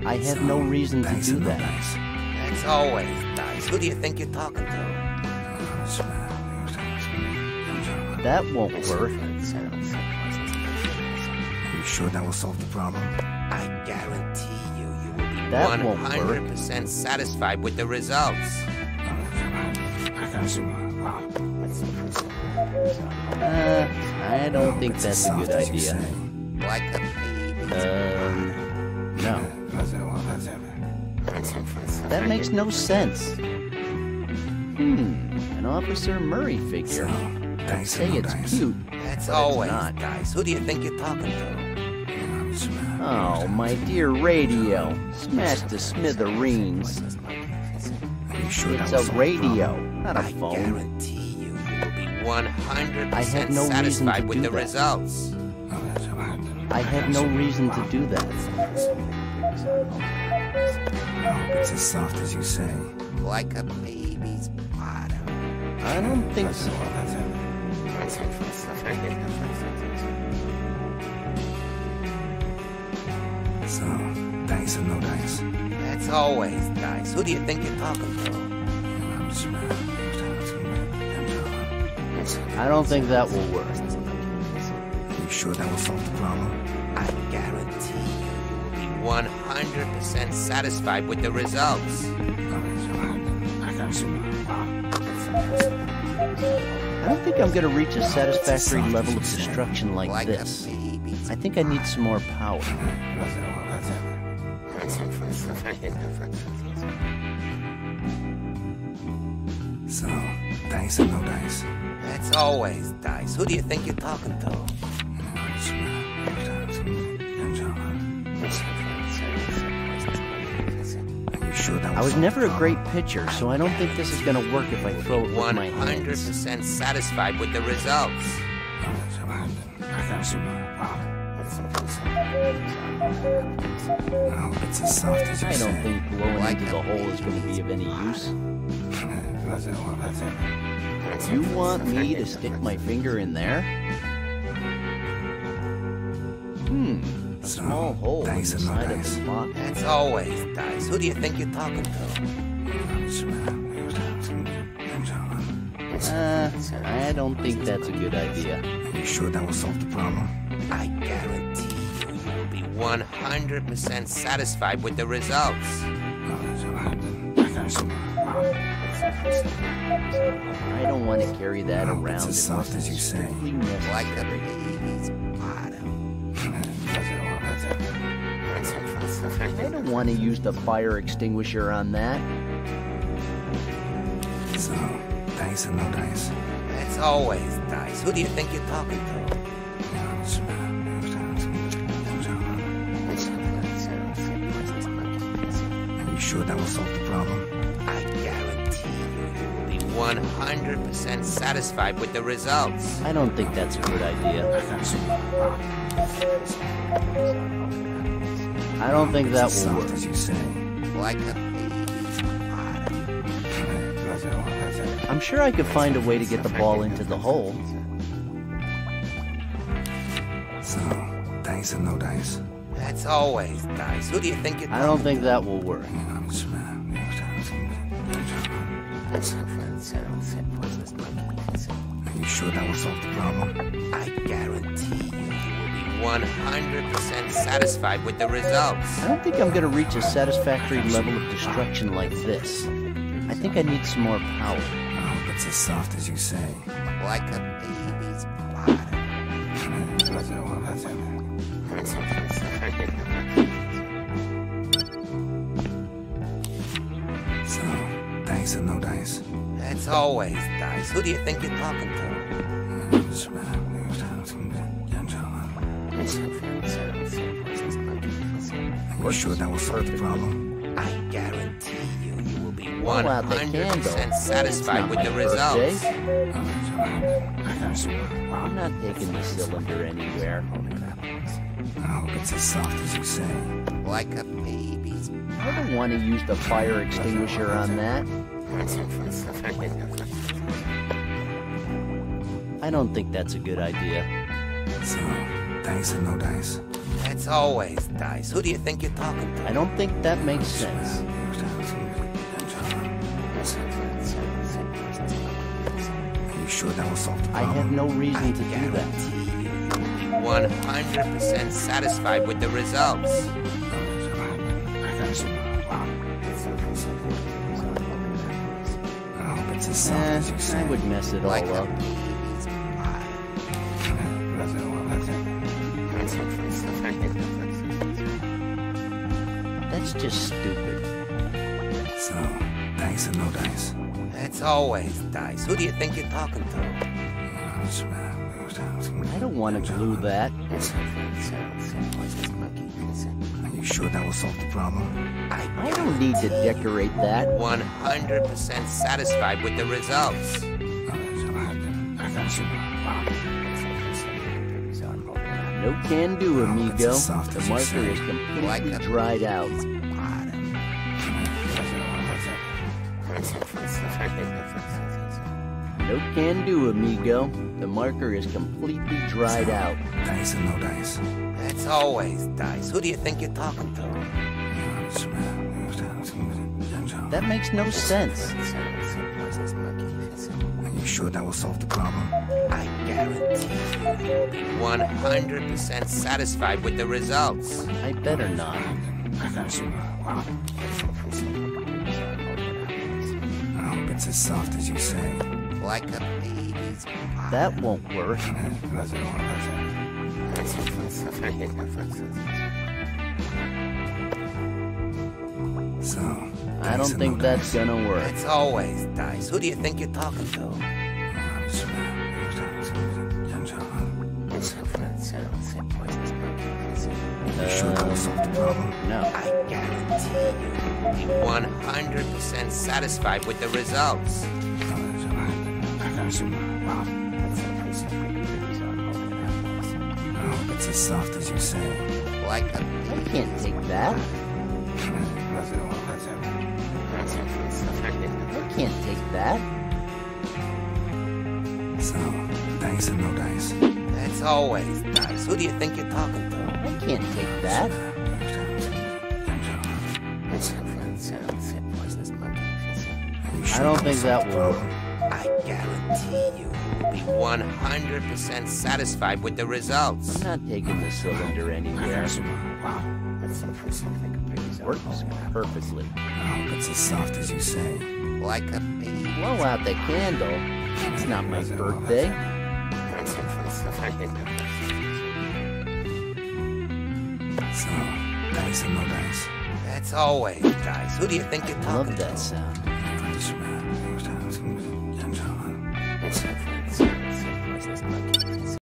I have no reason to do that. That's always nice. Who do you think you're talking to? That won't work. Are you sure that will solve the problem? I guarantee you will be That won't work. 100% satisfied with the results. I don't think that's a good idea. Like a baby. No. That makes no sense. An Officer Murray figure. I'd say it's cute, That's but always it's not. nice. Who do you think you're talking to? Oh, my dear radio. Smashed to smithereens. It's a radio, not a I phone. guarantee you will be 100% I have no reason satisfied to with do the that. results. I have no reason to do that. It's as soft as you say. Like a baby's bottom. I don't think so. So, dice or no dice? That's always nice. Who do you think you're talking to? I don't think that will work. Are you sure that will solve the problem? I guarantee you will be 100% satisfied with the results. I don't think I'm going to reach a satisfactory level of destruction like Like this. a baby's I think I need some more power. So, dice or no dice? That's always nice. Who do you think you're talking to? Are you sure that will I was solve never the a problem? great pitcher, so I don't think this is going to work if I throw it with my hands. 100% satisfied with the results. Oh, it's as soft as you I say. don't think blowing Like into the a hole is going to be of any use. use. You want me to stick my finger in there? A small hole in the dice or no side of dice? the box. That's always nice. Who do you think you're talking to? I don't think that's a good idea. Are you sure that will solve the problem? I guarantee you will be 100% satisfied with the results. I don't want to carry that Oh, around it's as soft as you say. strictly Like a necessary. baby's bottom. I don't want to use the fire extinguisher on that. So, dice or no dice? That's always nice. Who do you think you're talking to? Are you sure that will solve the problem? I guarantee you will be 100% satisfied with the results. I don't think that's a good idea. I don't think that It's as will soft work. as you say. Like a baby's bottom. I'm sure I could find a way to get the ball into the hole. So, dice or no dice? That's always nice. Who do you think you're I don't think that will work. Are you sure that will solve the problem? I guarantee you will be 100% satisfied with the results. I don't think I'm going to reach a satisfactory level of destruction like this. I think I need some more power. Oh, it's as soft as you say. Like a baby's bottom. So, dice or no dice? That's always nice. Who do you think you're talking to? Are you sure that will solve the problem? I guarantee you will be Blow out the 100% candle. satisfied It's with not the my results. birthday. I'm not taking the cylinder anywhere. Oh, it's as soft as you say. Like a baby's. I don't want to use the fire extinguisher on that. I don't think that's a good idea. So, dice or no dice? It's always dice. Who do you think you're talking to? I don't think that makes sense. Are you sure that will solve the I problem? have no reason to do that. 100% satisfied with the results. I hope it's as soft as you I say. would mess it all Like a up. baby's pie. That's just stupid. So, dice or no dice? It's always dice. Who do you think you're talking to? I don't want to glue that. Are you sure that will solve the problem? I don't need to decorate that. 100% satisfied with the results. No can do, amigo. it's as soft The as you marker say. is completely Like a dried out. No can do, amigo. The marker is completely dried out. Dice or no dice? It's always dice. Who do you think you're talking to? That That makes no sense. Are you sure that will solve the problem? I guarantee you'll be 100% satisfied with the results. I better not. I hope it's as soft as you say. Like a baby's pie. That won't work. So, I don't think that's gonna work. It's always dice. Who do you think you're talking to? Sure that will solve the problem? No. I guarantee you'll be 100% satisfied with the results. I hope it's as soft as you say. Like a I can't take that. I can't take that. So, dice or no dice? It's always dice. Who do you think you're talking to? I can't take that. I don't think that will work. I guarantee you'll be 100% satisfied with the results. I'm not taking the cylinder anywhere. Works perfectly. I hope it's as soft as you say. Like a baby. Blow out the candle. It's not my birthday. So, dice or no dice? It's always dice. Who do you think you're I talking love to? that sound.